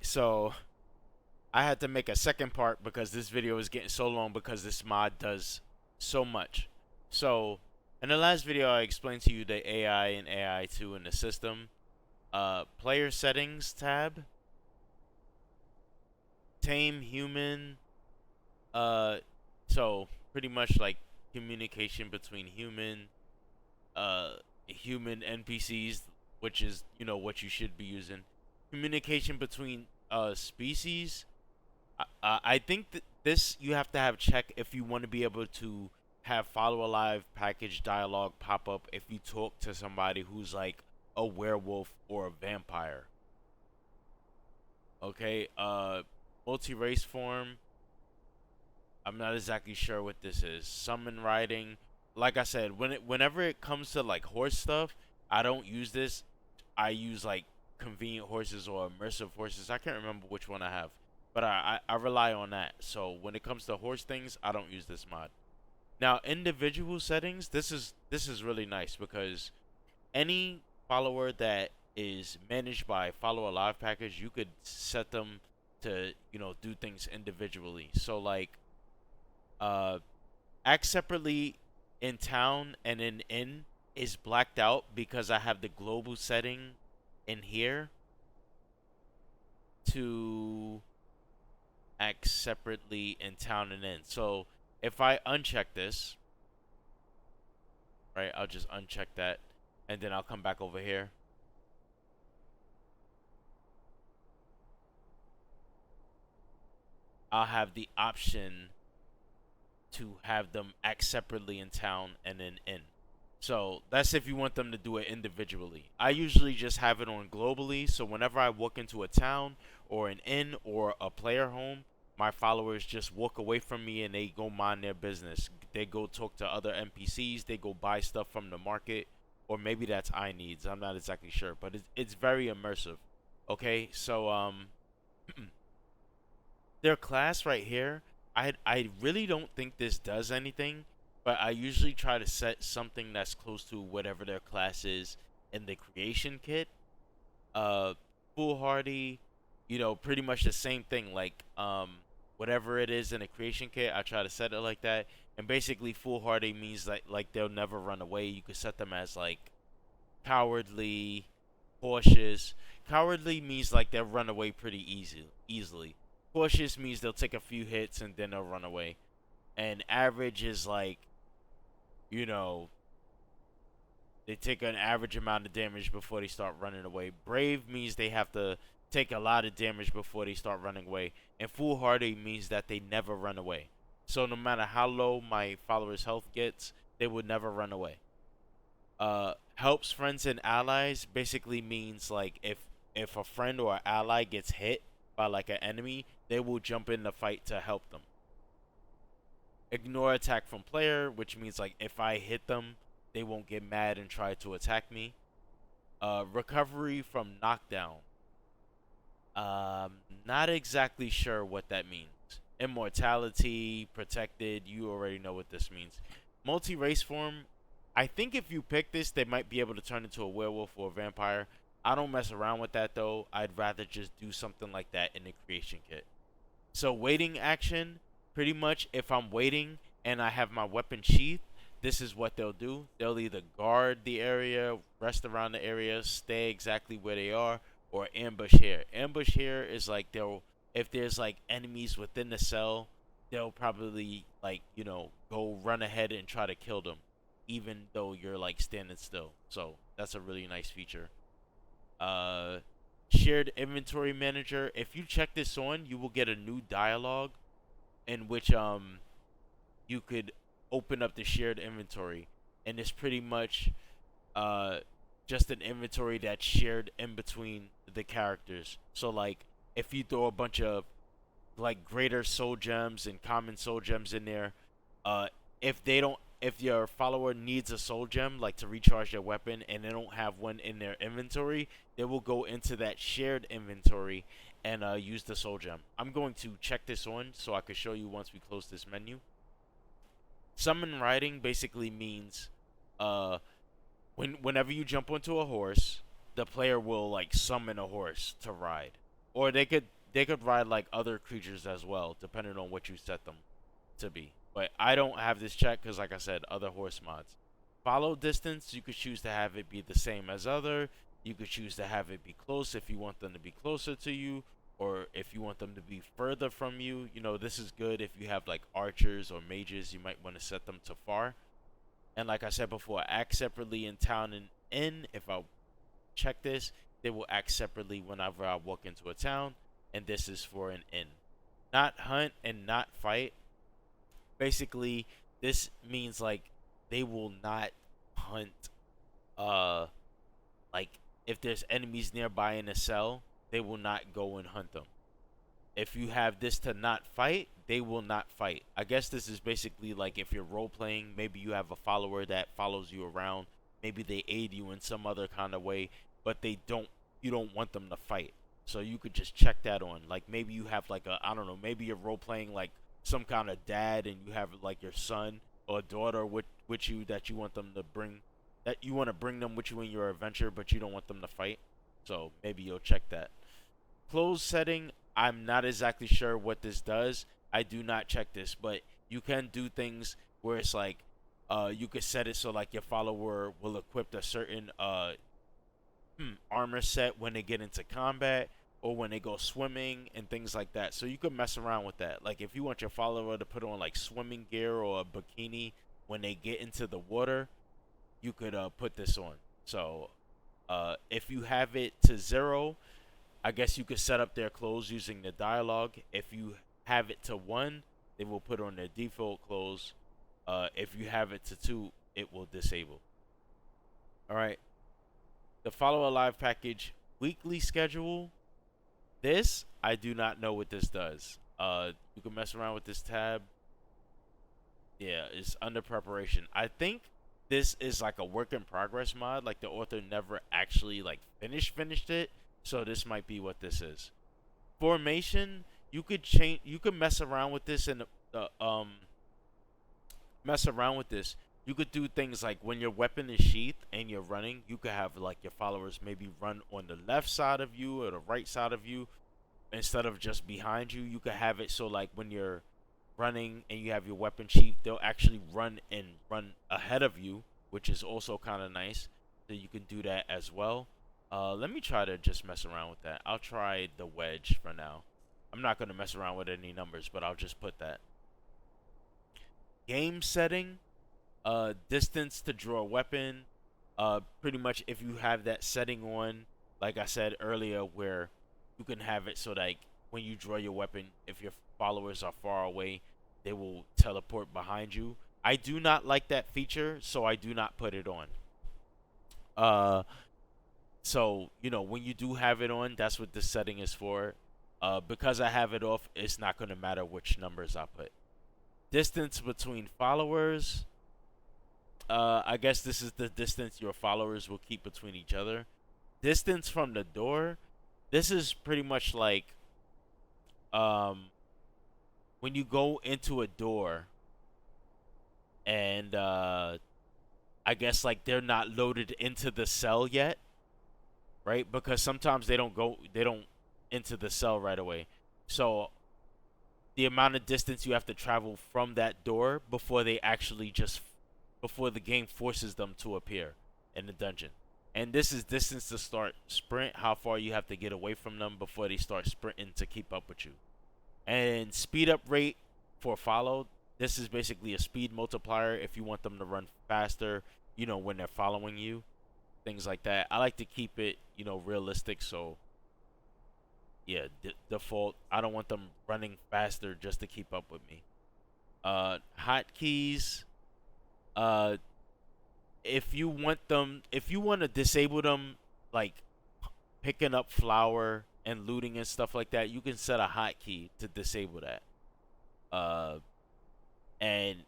So I had to make a second part because this video is getting so long because this mod does so much. So in the last video, I explained to you the AI and AI2 in the system. Player settings tab, tame human. Uh, so pretty much like communication between uh, human NPCs, which is what you should be using. Communication between species. I think that this you have to have check if you want to be able to have follow alive package dialogue pop up if you talk to somebody who's like a werewolf or a vampire. Okay, multi race form. I'm not exactly sure what this is. Summon riding. Like I said, whenever it comes to like horse stuff, I don't use this. I use like convenient horses or immersive horses. I can't remember which one I have, but I rely on that. So when it comes to horse things, I don't use this mod. Now individual settings, this is really nice because any follower that is managed by follow alive package, you could set them to do things individually. So like uh act separately in town and in inn is blacked out because I have the global setting in here to act separately in town and inn. So if I uncheck this, right, I'll just uncheck that and then I'll come back over here. I'll have the option to have them act separately in town and in inn. So that's if you want them to do it individually. I usually just have it on globally, so whenever I walk into a town or an inn or a player home, my followers just walk away from me and they go mind their business. They go talk to other NPCs, they go buy stuff from the market, or maybe that's I needs. I'm not exactly sure, but it's very immersive. Okay, so their class right here, I really don't think this does anything, but I usually try to set something that's close to whatever their class is in the creation kit. Uh, foolhardy, pretty much the same thing. Like whatever it is in the creation kit, I try to set it like that. And basically, foolhardy means like they'll never run away. You could set them as like cowardly, cautious. Cowardly means like they'll run away pretty easily. Cautious means they'll take a few hits and then they'll run away. And average is like, you know, they take an average amount of damage before they start running away. Brave means they have to take a lot of damage before they start running away. And foolhardy means that they never run away. So no matter how low my followers' health gets, they would never run away. Helps friends and allies basically means like if a friend or an ally gets hit by like an enemy, they will jump in the fight to help them. Ignore attack from player, which means like if I hit them, they won't get mad and try to attack me. Recovery from knockdown. Not exactly sure what that means. Immortality, protected, you already know what this means. Multi-race form, I think if you pick this, they might be able to turn into a werewolf or a vampire. I don't mess around with that though. I'd rather just do something like that in the creation kit. So waiting action, pretty much if I'm waiting and I have my weapon sheath, this is what they'll do. They'll either guard the area, rest around the area, stay exactly where they are, or ambush here. Ambush here is like they'll if there's like enemies within the cell, they'll probably like, go run ahead and try to kill them even though you're like standing still. So that's a really nice feature. Uh Shared inventory manager. If you check this on, you will get a new dialogue in which you could open up the shared inventory, and it's pretty much uh just an inventory that's shared in between the characters. So like if you throw a bunch of like greater soul gems and common soul gems in there, uh if they don't if your follower needs a soul gem like to recharge their weapon and they don't have one in their inventory, they will go into that shared inventory and use the soul gem. I'm going to check this on so I could show you once we close this menu. Summon riding basically means uh whenever you jump onto a horse, the player will like summon a horse to ride. Or they could they could ride like other creatures as well, depending on what you set them to be. But I don't have this check because, like I said, other horse mods. Follow distance, you could choose to have it be the same as other. You could choose to have it be close if you want them to be closer to you, or if you want them to be further from you. You know, this is good if you have like archers or mages. You might want to set them to far. And like I said before, act separately in town and inn. If I check this, they will act separately whenever I walk into a town, and this is for an inn. Not hunt and not fight. Basically, this means like they will not hunt. Like if there's enemies nearby in a cell, they will not go and hunt them. If you have this to not fight, they will not fight. I guess this is basically like if you're role playing, maybe you have a follower that follows you around, maybe they aid you in some other kind of way, but you don't want them to fight. So you could just check that on. Like maybe you have like a, I don't know, maybe you're role playing like some kind of dad and you have like your son or daughter with you that you want them to bring, that you want to bring them with you in your adventure, but you don't want them to fight. So maybe you'll check that. Closed setting, I'm not exactly sure what this does. I do not check this, but you can do things where it's like you could set it so like your follower will equip a certain armor set when they get into combat or when they go swimming and things like that. So you can mess around with that. Like if you want your follower to put on like swimming gear or a bikini when they get into the water, you could put this on. So if you have it to 0, I guess you could set up their clothes using the dialogue. If you have it to 1, they will put on their default clothes. If you have it to 2, it will disable. All right. The Follow Alive package weekly schedule. This, I do not know what this does. You can mess around with this tab. Yeah, it's under preparation. I think this is like a work in progress mod. Like the author never actually like finished it. So this might be what this is. Formation, you could change. You could mess around with this and mess around with this. You could do things like when your weapon is sheathed and you're running, you could have like your followers maybe run on the left side of you or the right side of you instead of just behind you. You could have it so like when you're running and you have your weapon sheathed, they'll actually run ahead of you, which is also kind of nice. So you can do that as well. Let me try to just mess around with that. I'll try the wedge for now. I'm not going to mess around with any numbers, but I'll just put that. Game setting, distance to draw a weapon. Pretty much if you have that setting on, like I said earlier, where you can have it so like when you draw your weapon, if your followers are far away, they will teleport behind you. I do not like that feature, so I do not put it on. So, you know, when you do have it on, that's what this setting is for. Because I have it off, it's not going to matter which numbers I put. Distance between followers. I guess this is the distance your followers will keep between each other. Distance from the door. This is pretty much like when you go into a door and I guess like they're not loaded into the cell yet, right? Because sometimes they don't into the cell right away. So the amount of distance you have to travel from that door before they actually before the game forces them to appear in the dungeon. And this is distance to start sprint, how far you have to get away from them before they start sprinting to keep up with you. And speed up rate for follow. This is basically a speed multiplier if you want them to run faster, you know, when they're following you. Things like that. I like to keep it, you know, realistic. So, yeah, default. I don't want them running faster just to keep up with me. Hotkeys. If you want to disable them, like picking up flour and looting and stuff like that, you can set a hotkey to disable that. And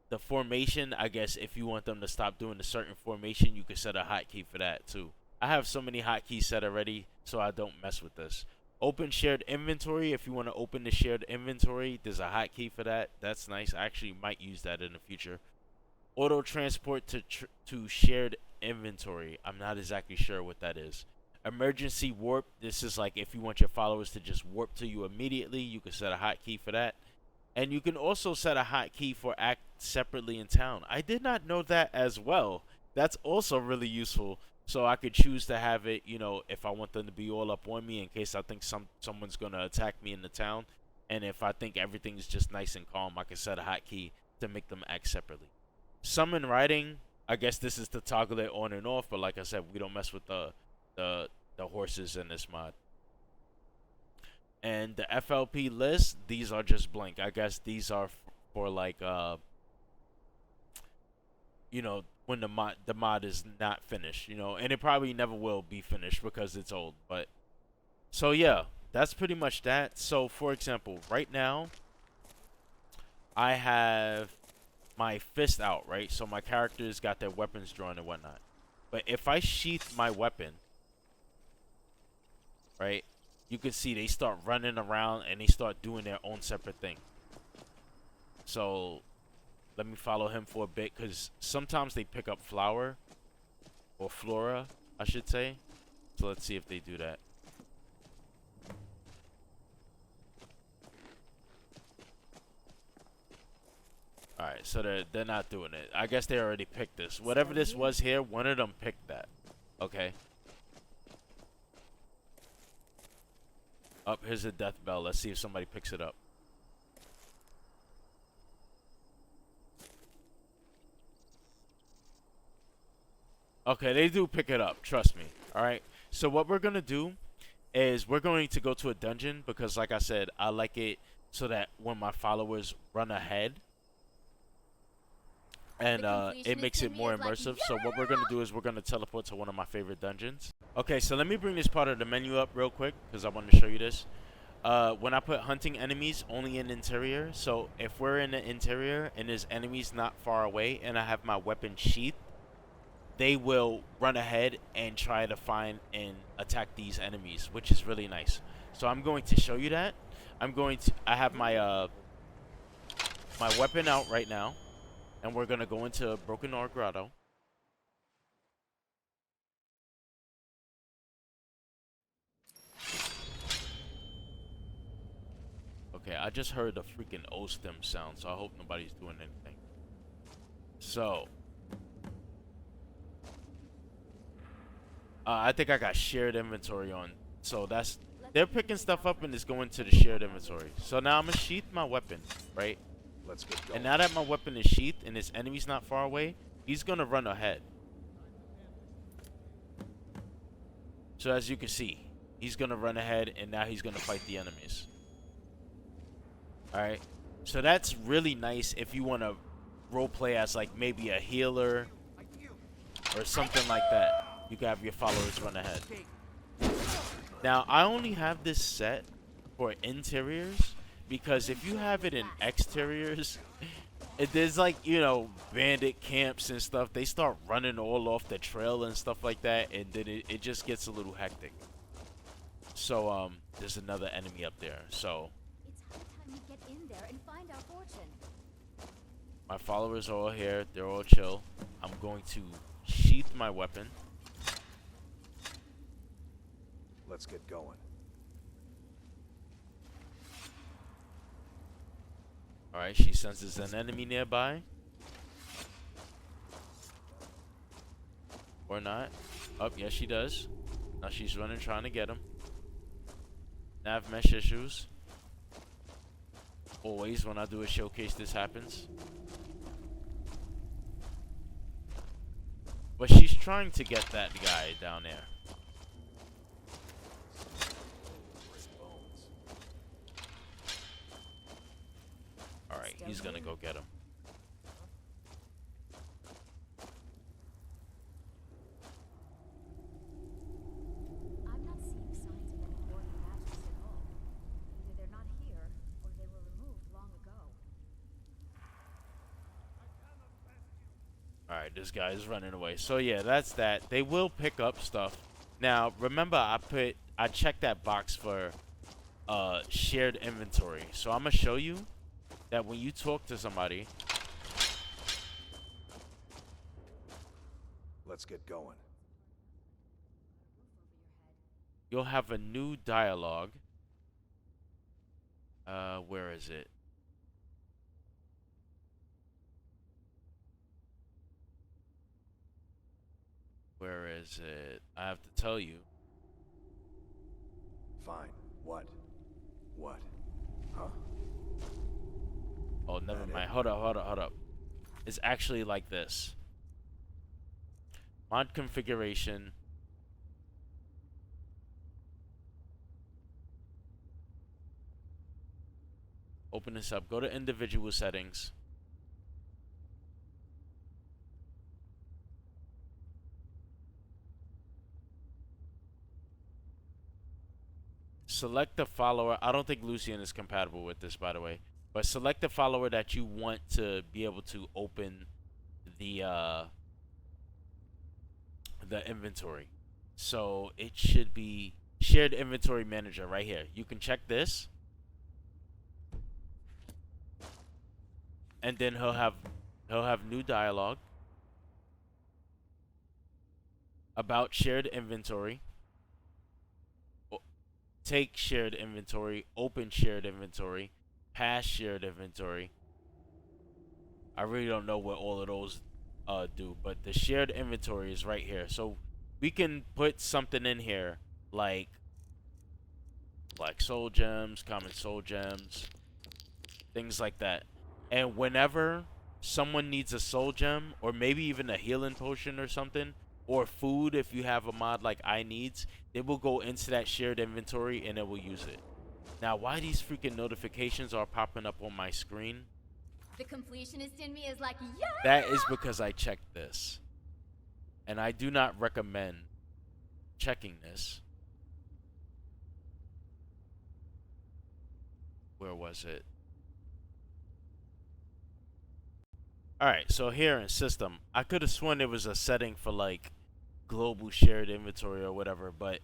the formation, I guess, if you want them to stop doing a certain formation, you can set a hotkey for that too. I have so many hotkeys set already, so I don't mess with this. Open shared inventory. If you want to open the shared inventory, there's a hotkey for that. That's nice. I actually might use that in the future. Auto transport to shared inventory. I'm not exactly sure what that is. Emergency warp. This is like if you want your followers to just warp to you immediately, you can set a hotkey for that. And you can also set a hotkey for act separately in town. I did not know that as well. That's also really useful. So I could choose to have it, you know, if I want them to be all up on me in case I think someone's gonna attack me in the town. And if I think everything's just nice and calm, I can set a hotkey to make them act separately. Summon riding, I guess this is to toggle it on and off, but like I said, we don't mess with the horses in this mod. And the FLP list, these are just blank. I guess these are for like you know, when the mod is not finished, you know, and it probably never will be finished because it's old. But so yeah, that's pretty much that. So for example, right now I have my fist out, right? So my characters got their weapons drawn and whatnot. But if I sheath my weapon, right, you can see they start running around and they start doing their own separate thing. So let me follow him for a bit, because sometimes they pick up flower or flora, I should say. So let's see if they do that. Alright, so they're not doing it. I guess they already picked this. Whatever this was here, one of them picked that. Okay. Up, here's a death bell. Let's see if somebody picks it up. Okay, they do pick it up. Trust me. Alright. So what we're going to do is we're going to go to a dungeon because, like I said, I like it so that when my followers run ahead, and it makes it more immersive. So what we're going to do is we're going to teleport to one of my favorite dungeons. Okay, so let me bring this part of the menu up real quick because I want to show you this. When I put hunting enemies only in interior, so if we're in the interior and there's enemies not far away and I have my weapon sheathed, they will run ahead and try to find and attack these enemies, which is really nice. So I'm going to show you that. I have my my weapon out right now, and we're gonna go into Broken Ore Grotto. Okay, I just heard the freaking O-stem sound, so I hope nobody's doing anything. So I think I got shared inventory on, so they're picking stuff up and it's going to the shared inventory. So now I'm gonna sheath my weapon, right? Let's get going. And now that my weapon is sheathed and his enemy's not far away, he's gonna run ahead. So as you can see, he's gonna run ahead and now he's gonna fight the enemies. Alright, so that's really nice if you want to roleplay as like maybe a healer or something like that. You can have your followers run ahead. Now, I only have this set for interiors because if you have it in exteriors, there's like, you know, bandit camps and stuff. They start running all off the trail and stuff like that, and then it just gets a little hectic. So, there's another enemy up there. So, it's high time we get in there and find our fortune. My followers are all here. They're all chill. I'm going to sheath my weapon. Let's get going. Alright, she senses an enemy nearby. Or not. Oh, yes she does. Now she's running trying to get him. Nav mesh issues. Always when I do a showcase this happens. But she's trying to get that guy down there. Alright, he's gonna go get him. I'm not seeing signs of any Gordon matches at all. Either they're not here, or they were removed long ago. Alright, this guy is running away. So yeah, that's that. They will pick up stuff. Now, remember I checked that box for shared inventory. So I'm gonna show you that when you talk to somebody, Let's get going. you'll have a new dialogue. Where is it? Where is it? I have to tell you. Fine. What? What? Huh? Oh, never That it? mind. Hold up. It's actually like this. Mod configuration. Open this up. Go to individual settings. Select the follower. I don't think Lucian is compatible with this, by the way. But select the follower that you want to be able to open the inventory. So it should be shared inventory manager right here. You can check this, and then he'll have new dialogue about shared inventory. Take shared inventory, open shared inventory, pass shared inventory. I really don't know what all of those do, but the shared inventory is right here. So we can put something in here like soul gems, common soul gems, things like that. And whenever someone needs a soul gem or maybe even a healing potion or something, or food if you have a mod like I needs, it will go into that shared inventory and it will use it. Now, why these freaking notifications are popping up on my screen? The completionist in me is like, yeah! That is because I checked this. And I do not recommend checking this. Where was it? Alright, so here in system, I could have sworn there was a setting for like global shared inventory or whatever, but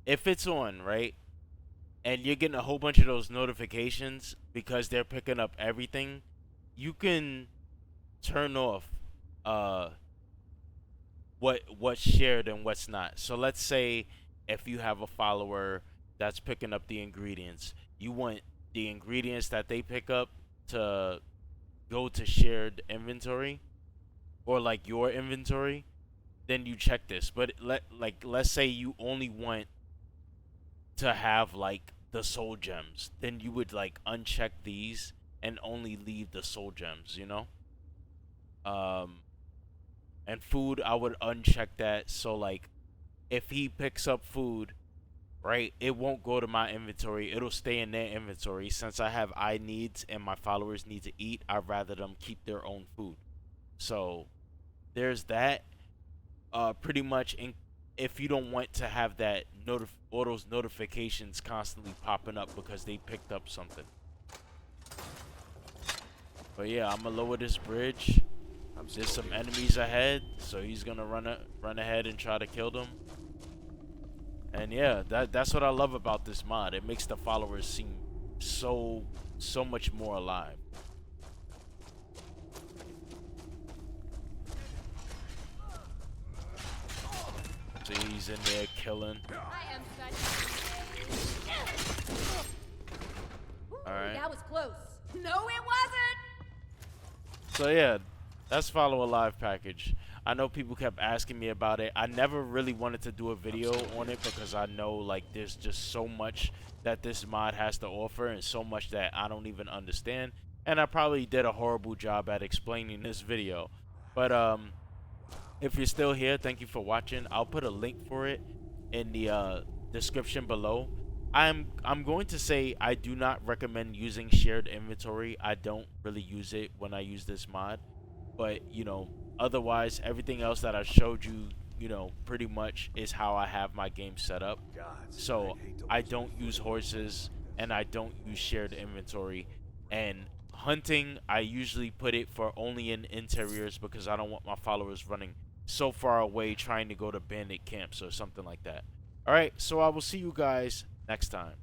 if it's on, right, and you're getting a whole bunch of those notifications because they're picking up everything, you can turn off what's shared and what's not. So let's say if you have a follower that's picking up the ingredients, you want the ingredients that they pick up to go to shared inventory or like your inventory, then you check this. But let's say you only want to have like the soul gems, then you would like uncheck these and only leave the soul gems, you know? And food, I would uncheck that. So like if he picks up food, right, it won't go to my inventory. It'll stay in their inventory. Since I have I needs and my followers need to eat, I'd rather them keep their own food. So there's that. Pretty much if you don't want to have that all those notifications constantly popping up because they picked up something. But yeah, I'm gonna lower this bridge. There's some enemies ahead, so he's gonna run ahead and try to kill them. And yeah, that's what I love about this mod. It makes the followers seem so much more alive. So he's in there killing. I am Alright. That was close. No, it wasn't! So yeah, that's Follow Alive package. I know people kept asking me about it. I never really wanted to do a video on it because I know like there's just so much that this mod has to offer and so much that I don't even understand. And I probably did a horrible job at explaining this video. But if you're still here, thank you for watching. I'll put a link for it in the description below. I'm going to say I do not recommend using shared inventory. I don't really use it when I use this mod. But, you know, otherwise, everything else that I showed you, you know, pretty much is how I have my game set up. So I don't use horses and I don't use shared inventory. And hunting, I usually put it for only in interiors because I don't want my followers running so far away trying to go to bandit camps or something like that. Alright, so I will see you guys next time.